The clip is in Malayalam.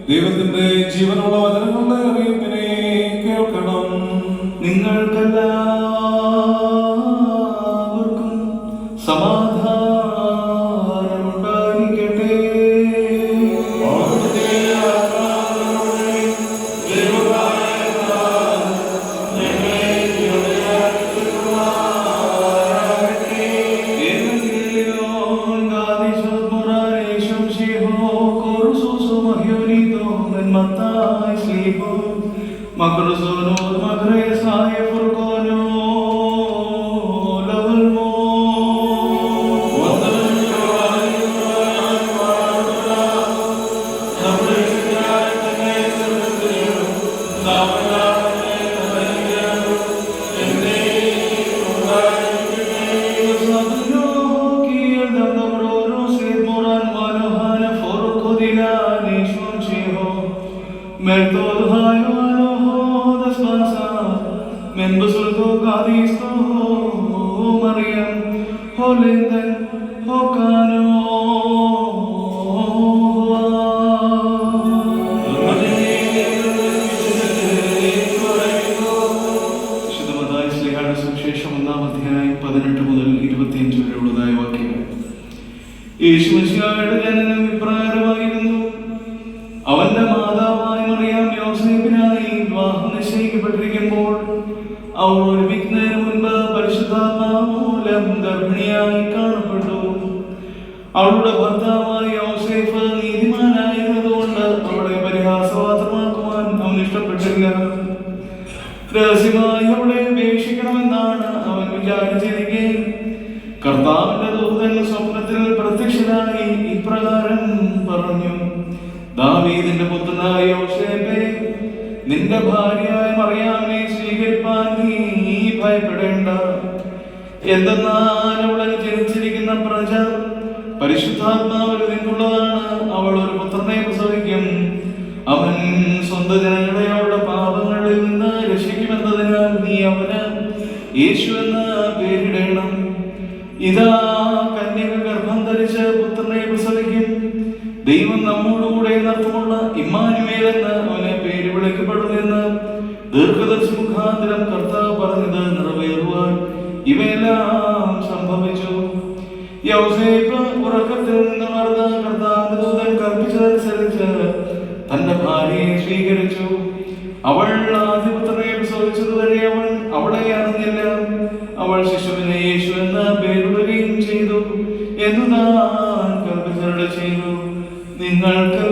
ദൈവത്തിന്റെ ജീവനുള്ള വചനങ്ങളുടെ അറിയിപ്പിനെ കേൾക്കണം. നിങ്ങൾക്കെല്ലാവർക്കും സമാധാനമുണ്ടായിരിക്കട്ടെ. സുവിശേഷം 1-ാം അധ്യായം 18 മുതൽ 25 വരെയുള്ളതായ വാക്യങ്ങൾ. യേശുമിശിഹായുടെ ജനനം ഇപ്രകാരമായിരുന്നു. അവന്റെ മാതാവായ മറിയാം യോസേഫിനായി വിവാഹം നിശ്ചയിക്കപ്പെട്ടിരിക്കുമ്പോൾ അവർ ഒരുമിക്കുന്നതിന് മുൻപ് പരിശുദ്ധാത്മാവ് മൂലം ഗർഭിണിയായി കാണപ്പെട്ടു. അവളുടെ ഭർത്താവായ യോസേഫ് നീതിമാനായിരുന്നതുകൊണ്ട് അവളെ പരിഹാസപാത്രമാക്കുവാൻ അവൻ ഇഷ്ടപ്പെട്ടില്ല. രഹസ്യമായി അവളെ ഉപേക്ഷിക്കണമെന്നാണ് അവൻ വിചാരിച്ചിരിക്കെ കർത്താവിന്റെ ദൂതൻ സ്വപ്നത്തിൽ പ്രത്യക്ഷനായി ഇപ്രകാരം പറഞ്ഞു: ദാവീദിന്റെ പുത്രനായ യോസേഫേ, നിന്റെ ഭാര്യയായ മറിയാമിനെ സ്വീകരിപ്പാൻ നീ ഭയപ്പെടേണ്ട. എന്തെന്നാൽ അവളിൽ ജനിച്ചിരിക്കുന്ന പ്രജ പരിശുദ്ധാത്മാവിൽ നിന്നുള്ളതാണ്. അവൾ ഒരു പുത്രനെ പ്രസവിക്കും. അവൻ സ്വന്തം ജനങ്ങളെ അവരുടെ പാപങ്ങളിൽ നിന്ന് രക്ഷിക്കുമെന്നതിനാൽ നീ അവന് യേശു എന്ന് പേരിടണം. ഇതാ, കന്യക ഗർഭം ധരിച്ച് പുത്രനെ പ്രസവിക്കും. ദൈവം നമ്മോടുകൂടെ എന്നർത്ഥമുള്ള ഇമ്മാനുവേൽ എന്ന് അവനെ പേര് വിളിക്കപ്പെടുമെന്ന് ദീർഘദർശി മുഖാന്തരം കർത്താവ് പറഞ്ഞത് നിറവേറുവാൻ ഇവയെല്ലാം സംഭവിച്ചു. യോസേഫ് ഉറക്കത്തിൽ നിന്നുണർന്ന് കർത്താവിന്റെ ദൂതൻ കൽപ്പിച്ചതനുസരിച്ച് തന്റെ ഭാര്യയെ സ്വീകരിച്ചു. അവൾ ആദ്യപുത്രനെ പ്രസവിച്ചതുവരെ അവൻ അവളെ അറിഞ്ഞില്ല. അവൾ ശിശുവിനെ യേശു എന്ന് പേരിടുകയും ചെയ്തു എന്ന് താൻ കൽപ്പിച്ചരുളി ചെയ്തു. നിങ്ങൾക്ക്